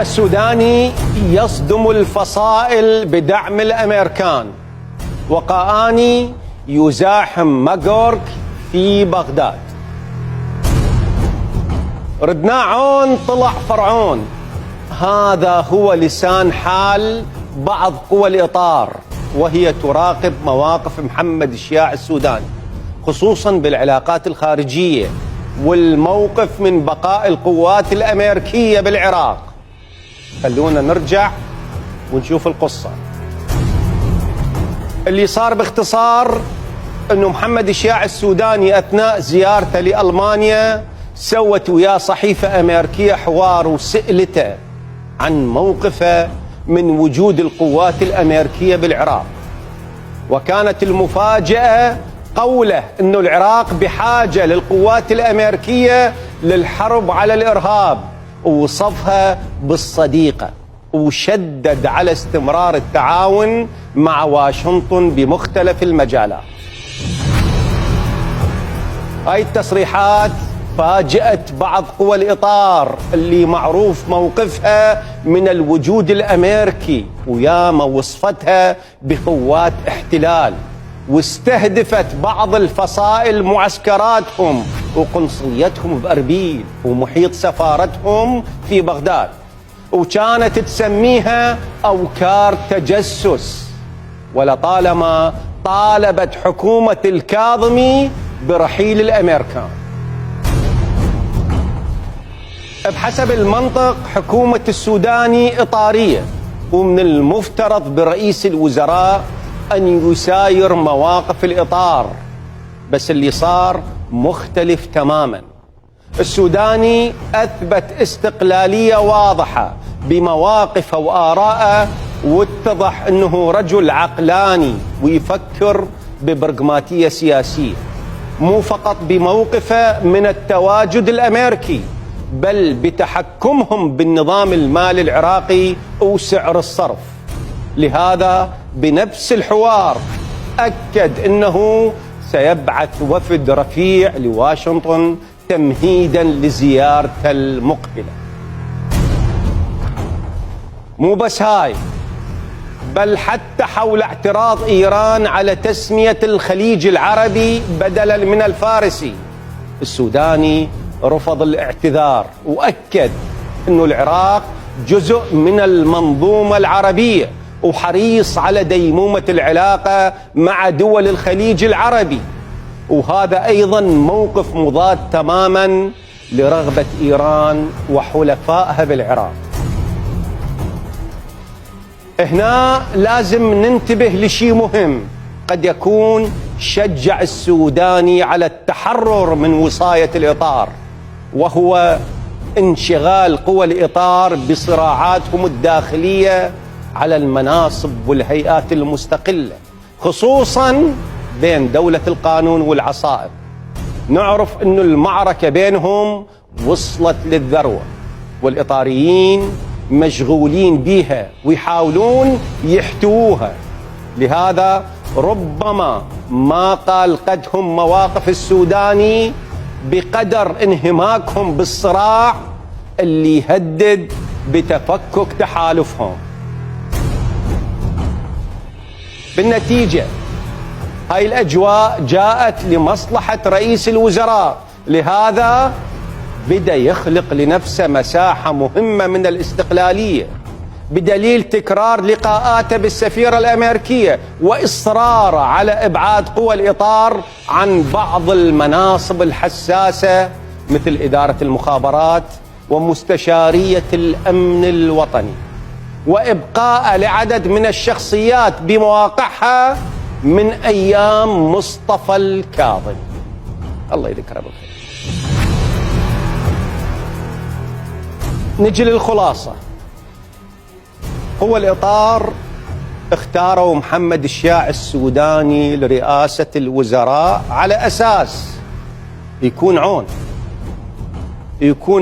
السوداني يصدم الفصائل بدعم الأمريكان، وقآني يزاحم ماجورك في بغداد. ردنا عون طلع فرعون، هذا هو لسان حال بعض قوى الإطار وهي تراقب مواقف محمد الشياع السوداني، خصوصا بالعلاقات الخارجية والموقف من بقاء القوات الأمريكية بالعراق. خلونا نرجع ونشوف القصة. اللي صار باختصار انه محمد الشياع السوداني اثناء زيارته لألمانيا سوت وياه صحيفة أمريكية حوار وسألته عن موقفه من وجود القوات الأمريكية بالعراق، وكانت المفاجأة قوله انه العراق بحاجة للقوات الأمريكية للحرب على الإرهاب، ووصفها بالصديقة، وشدد على استمرار التعاون مع واشنطن بمختلف المجالات. هاي التصريحات فاجأت بعض قوى الإطار اللي معروف موقفها من الوجود الأمريكي، وياما وصفتها بقوات احتلال، واستهدفت بعض الفصائل معسكراتهم وقنصليتهم بأربيل ومحيط سفارتهم في بغداد، وكانت تسميها أوكار تجسس. ولطالما طالبت حكومة الكاظمي برحيل الأمريكان. بحسب المنطق حكومة السوداني إطارية، ومن المفترض برئيس الوزراء أن يساير مواقف الإطار، بس اللي صار مختلف تماما. السوداني أثبت استقلالية واضحة بمواقفه وآراءه، واتضح أنه رجل عقلاني ويفكر ببرغماتية سياسية، مو فقط بموقفه من التواجد الأمريكي، بل بتحكمهم بالنظام المالي العراقي وسعر الصرف. لهذا بنفس الحوار أكد أنه سيبعث وفد رفيع لواشنطن تمهيدا لزيارته المقبلة. مو بس هاي، بل حتى حول اعتراض إيران على تسمية الخليج العربي بدلا من الفارسي، السوداني رفض الاعتذار وأكد أن العراق جزء من المنظومة العربية وحريص على ديمومة العلاقة مع دول الخليج العربي، وهذا أيضا موقف مضاد تماما لرغبة إيران وحلفائها بالعراق. هنا لازم ننتبه لشيء مهم قد يكون شجع السوداني على التحرر من وصاية الإطار، وهو انشغال قوى الإطار بصراعاتهم الداخلية على المناصب والهيئات المستقلة، خصوصا بين دولة القانون والعصائب. نعرف أن المعركة بينهم وصلت للذروة، والإطاريين مشغولين بها ويحاولون يحتووها. لهذا ربما ما قال قدهم مواقف السوداني بقدر انهماكهم بالصراع اللي يهدد بتفكك تحالفهم. بالنتيجة هاي الأجواء جاءت لمصلحة رئيس الوزراء، لهذا بدأ يخلق لنفسه مساحة مهمة من الاستقلالية، بدليل تكرار لقاءاته بالسفيرة الأمريكية وإصراره على إبعاد قوى الإطار عن بعض المناصب الحساسة مثل إدارة المخابرات ومستشارية الأمن الوطني، وإبقاء لعدد من الشخصيات بمواقعها من أيام مصطفى الكاظمي، الله يذكره بالخير. نجي للخلاصة. قوى الإطار اختاروا محمد الشياع السوداني لرئاسة الوزراء على أساس يكون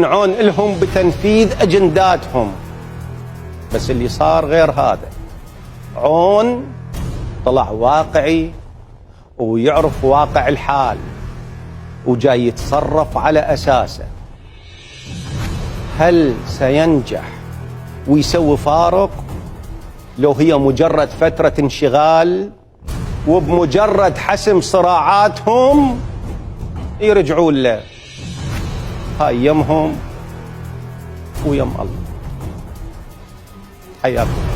عون لهم بتنفيذ أجنداتهم، بس اللي صار غير هذا. عون طلع واقعي ويعرف واقع الحال وجاي يتصرف على أساسه. هل سينجح ويسوي فارق لو هي مجرد فترة انشغال، وبمجرد حسم صراعاتهم يرجعون له. هاي يمهم ويم الله. حياكم.